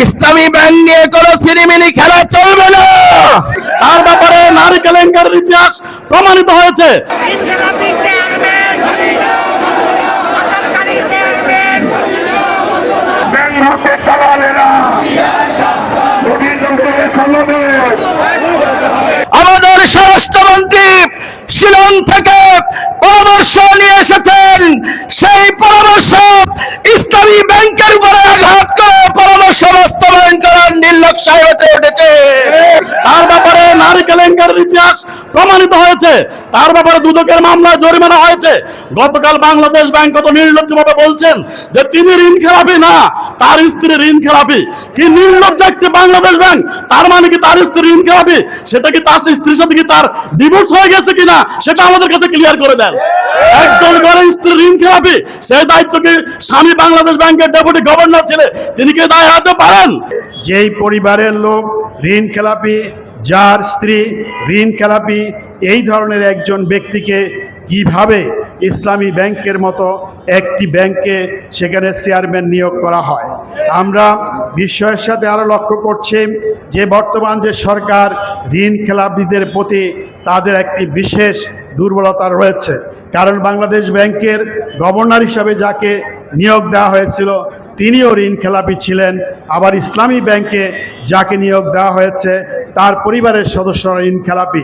ইসলামী bank নিয়ে কোনো সিনেমিনি খেলা চলবে না। তার ব্যাপারে নারী কেলেঙ্কারির ইতিহাস প্রমাণিত হয়েছে। ইনকিলাবি চেয়ারম্যান সরকারি চেয়ারম্যান ব্যাংক হাতে দালালেরা অভিযোগের সামনে আমাদের স্বরাষ্ট্রমন্ত্রী শিলং থেকে পরামর্শ নিয়ে এসেছেন। সেই পরামর্শ ইসলামী ব্যাংকের উপরে আঘাত করে পরামর্শ বাস্তবায়ন করার নির্লক্ষ্য হতে উঠেছে। তার ব্যাপারে নারী কেলেঙ্কারির ইতিহাস প্রমাণিত হয়েছে। তার ব্যাপারে দুদকের মামলায় জরিমানা হয়েছে। গতকাল বাংলাদেশ ব্যাংক কত নির্লজ্জভাবে বলছেন যে তিনি ঋণ খেলাপি না, তার স্ত্রী ঋণ খেলাপি। কি নির্লজ্জ একটি বাংলাদেশ ব্যাংক! তার মানে কি তার স্ত্রী ঋণ খেলাপি? সেটা কি তার স্ত্রীর সাথে কি তার ডিভোর্স হয়ে গেছে কিনা সেটা আমাদের কাছে ক্লিয়ার করে দেন। একজন ঘরে স্ত্রী ঋণ খেলাপি, সেই দায়িত্ব কি স্বামী বাংলাদেশ ব্যাংকের ডেপুটি গভর্নর ছিলেন, তিনি কি দায় হতে পারেন? যেই পরিবারের লোক ঋণ খেলাপি, যার স্ত্রী ঋণ খেলাপি, এই ধরনের একজন ব্যক্তিকে কিভাবে ইসলামী ব্যাংকের মতো একটি ব্যাংকে সেখানে চেয়ারম্যান নিয়োগ করা হয়? আমরা বিস্ময়ের সাথে আরও লক্ষ্য করছি যে বর্তমান যে সরকার ঋণ খেলাপিদের প্রতি তাদের একটি বিশেষ দুর্বলতা রয়েছে। কারণ বাংলাদেশ ব্যাংকের গভর্নর হিসাবে যাকে নিয়োগ দেওয়া হয়েছিল তিনিও ঋণ খেলাপি ছিলেন। আবার ইসলামী ব্যাংকে যাকে নিয়োগ দেওয়া হয়েছে তার পরিবারের সদস্যরা ঋণ খেলাপি।